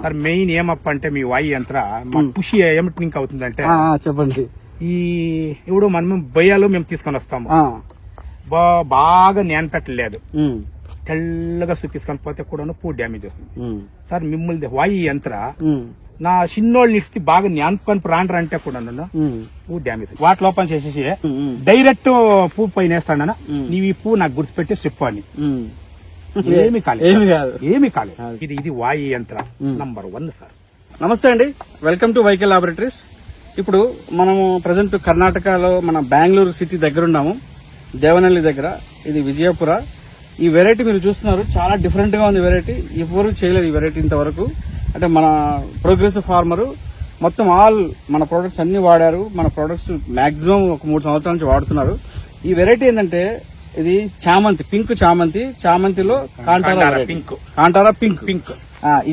Sir main ఏమప్ప అంటే మీ వాయి యంత్ర పుషి ఏమిటి లింక్ అవుతుందంటే చెప్పండి. ఈ ఇప్పుడు మనం బొయ్యాలు మేము తీసుకొని వస్తాము, బాగా నేను పెట్టలేదు, తెల్లగా చూపించుకొని పోతే కూడా పువ్వు డ్యామేజ్ వస్తుంది. సార్ మిమ్మల్ని వాయి యంత్ర నా చిన్నోళ్ళు ఇస్తే బాగా జ్ఞాపకం ప్రాంటర్ అంటే కూడా పువ్వు డ్యామేజ్ వాటి లోపల చేసేసి డైరెక్ట్ పువ్వు పైన వేస్తాడనా, నీవు ఈ పువ్వు నాకు గుర్తుపెట్టి స్టెప్ అని ఏమి కాలేదు. ఇది వాయి యంత్ర నంబర్ 1 సార్. నమస్తే అండి, వెల్కమ్ టు వైకే లాబొరేటరీస్. ఇప్పుడు మనము ప్రజెంట్ కర్ణాటకలో మన బెంగళూరు సిటీ దగ్గర ఉన్నాము, దేవనహల్లి దగ్గర. ఇది విజయపుర. ఈ వెరైటీ మీరు చూస్తున్నారు, చాలా డిఫరెంట్ గా ఉంది వెరైటీ. ఎవరు చేయలేదు ఈ వెరైటీ ఇంతవరకు. అంటే మన ప్రోగ్రెసివ్ ఫార్మర్ మొత్తం ఆల్ మన ప్రొడక్ట్స్ అన్ని వాడారు. మన ప్రొడక్ట్స్ మాక్సిమం ఒక 3 సంవత్సరాల నుంచి వాడుతున్నారు. ఈ వెరైటీ ఏంటంటే ఇది చామంతి, పింక్ చామంతి. చామంతిలో కాంటారా పింక్.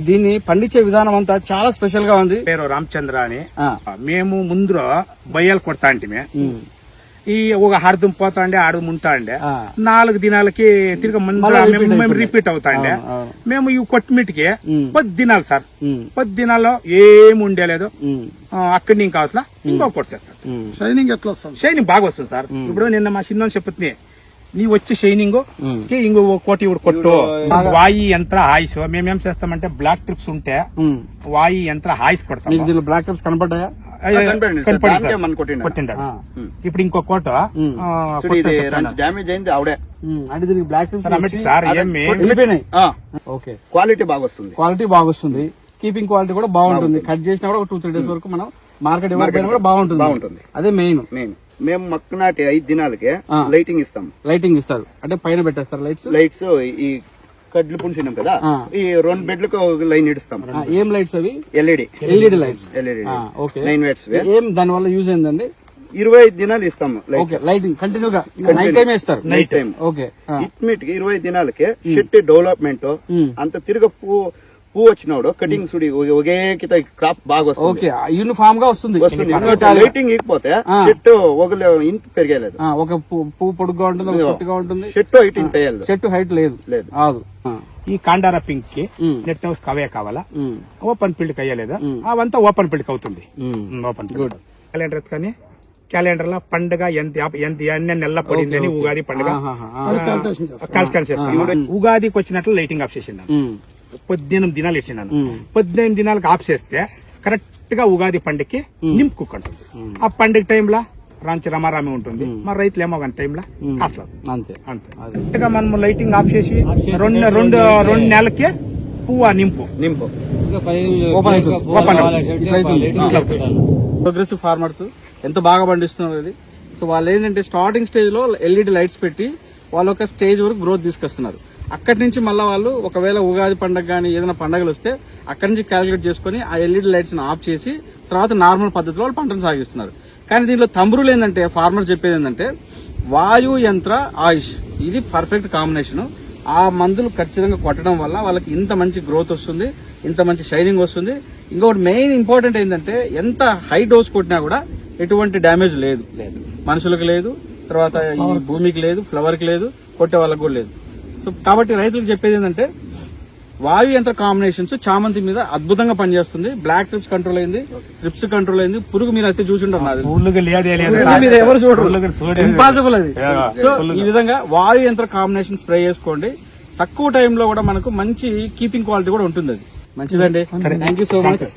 దీన్ని పండించే విధానం అంతా చాలా స్పెషల్ గా ఉంది. పేరు రామచంద్ర అని. మేము ముందు బొయ్యలు కొడతా అంటే ఈ ఒక అర్థం పోతా అండే ఆడు ముంటా అండే 4 దినాలకి తిరిగి మేము రిపీట్ అవుతా అండే. మేము ఈ కొట్టిమిటికి 10 దినాలు సార్, 10 దినాల్లో ఏమి ఉండేలేదు. అక్కడి నుంచి కావట్లా ఇంకో కొట్టేస్తాను. షైనింగ్ ఎట్లా వస్తుంది? షైనింగ్ బాగా వస్తుంది సార్. ఇప్పుడు నిన్న మా చిన్న చెప్తుంది, నీ వచ్చి షైనింగ్ ఇంకో కోటి కొట్టు. వాయి యంత్ర ఆయిస్ మేమేం చేస్తామంటే బ్లాక్ ట్రిప్స్ ఉంటే వాయి యంత్ర ఆయిస్ కొడతాం. బ్లాక్ ట్రిప్స్ కనపడ్డాయా? కొట్టిండాడు. ఇప్పుడు ఇంకో కోట డ్యామేజ్ అయింది ఆవిడే. అంటే దీనికి బ్లాక్ ట్రిప్స్ సార్ క్వాలిటీ బాగా వస్తుంది. కీపింగ్ క్వాలిటీ కూడా బాగుంటుంది. కట్ చేసినా కూడా 2-3 డేస్ వరకు మనం మార్కెట్ ఇవ్వకపోయినా కూడా బాగుంటుంది. అదే మెయిన్. మేము మక్కునాటి 5 దినాలకే లైటింగ్ ఇస్తాం. లైటింగ్ ఇస్తారు అంటే పైన పెట్టేస్తారు లైట్స్ ఈ కడ్లు పుంచినాం కదా, ఈ 2 బెడ్లకు లైన్ ఇస్తాం. ఏం లైట్స్ అవి? LED lights. Okay, 9 watts. ఏం దాని వల్ల యూజ్ ఏందండి? 25 దినాలు ఇస్తాము లైటింగ్ కంటిన్యూగా. నైట్ టైం ఇస్తారు. Night time. ఓకే, ఇట్మిటికి 20 దినాలకి చెట్టు డెవలప్మెంట్ అంత తిరగ పువ్వు వచ్చినాడు కటింగ్ సుడి ఒకే కిత క్రాప్ బాగా వస్తుంది. యూనిఫామ్ గా వస్తుంది. లైటింగ్ ఇకపోతే చెట్టు ఒక ఇంత పెరిగేలేదు. ఒక పువ్వు పొడుగ్గా ఉంటుంది, పొట్టిగా ఉంటుంది. చెట్టు హైట్ ఇంత చెట్టు హైట్ లేదు. ఈ కాండారా పింక్ కి నెట్ హౌస్ కవే కావాలా, ఓపెన్ ఫీల్డ్ కి అయ్యలేదు, అవంతా ఓపెన్ ఫీల్డ్ కి అవుతుంది. ఓపెన్ ఫీల్డ్ క్యాలెండర్ కానీ క్యాలెండర్ లో పండుగ ఎంత నెల పడింది అని ఉగాది పండుగ కాల్కులేషన్ చేస్తాను. ఉగాదికి వచ్చినట్లు లైటింగ్ ఆఫ్ చేసింది. 18 దినాలు ఇచ్చినాను. 18 దినాలకు ఆఫ్ చేస్తే కరెక్ట్ గా ఉగాది పండుగకి నింపుకుంటుంది. ఆ పండుగ టైంలో రాంచి రమారామి ఉంటుంది, మరి రైతులు ఏమో కానీ టైంలో కాస్త అంతే. కరెక్ట్ గా మనం లైటింగ్ ఆఫ్ చేసి 2 నెలలకి పువ్వు నింపు ప్రోగ్రెసివ్ ఫార్మర్స్ ఎంత బాగా పండిస్తున్నారు ఇది. సో వాళ్ళు ఏంటంటే స్టార్టింగ్ స్టేజ్ లో ఎల్ఈడి లైట్స్ పెట్టి వాళ్ళు ఒక స్టేజ్ వరకు గ్రోత్ తీసుకొస్తున్నారు. అక్కడి నుంచి మళ్ళీ వాళ్ళు ఒకవేళ ఉగాది పండుగ కానీ ఏదైనా పండుగలు వస్తే అక్కడి నుంచి క్యాలిక్యులేట్ చేసుకుని ఆ ఎల్ఈడి లైట్స్ ని ఆఫ్ చేసి తర్వాత నార్మల్ పద్ధతిలో వాళ్ళు పంటను సాగిస్తున్నారు. కానీ దీంట్లో తంబురులు ఏంటంటే ఫార్మర్ చెప్పేది ఏంటంటే వాయు యంత్ర ఆయుష్ ఇది పర్ఫెక్ట్ కాంబినేషన్. ఆ మందులు ఖచ్చితంగా కొట్టడం వల్ల వాళ్ళకి ఇంత మంచి గ్రోత్ వస్తుంది, ఇంత మంచి షైనింగ్ వస్తుంది. ఇంకొకటి మెయిన్ ఇంపార్టెంట్ ఏంటంటే ఎంత హై డోస్ కొట్టినా కూడా ఎటువంటి డ్యామేజ్ లేదు, మనుషులకు లేదు, తర్వాత ఈ భూమికి లేదు, ఫ్లవర్ కి లేదు, కొట్టే వాళ్ళకి కూడా లేదు. సో కాబట్టి రైతులకు చెప్పేది ఏంటంటే వాయు యంత్ర కాంబినేషన్స్ చామంతి మీద అద్భుతంగా పనిచేస్తుంది. బ్లాక్ ట్రిప్స్ కంట్రోల్ అయింది, ట్రిప్స్ కంట్రోల్ అయింది. పురుగు మీరు అయితే చూసుంటారు, ఎవరు చూడరు, ఇంపాసిబుల్ అది. సో ఈ విధంగా వాయు యంత్ర కాంబినేషన్ స్ప్రే చేసుకోండి. తక్కువ టైంలో కూడా మనకు మంచి కీపింగ్ క్వాలిటీ కూడా ఉంటుంది. అది మంచిదండి. Thank you so much.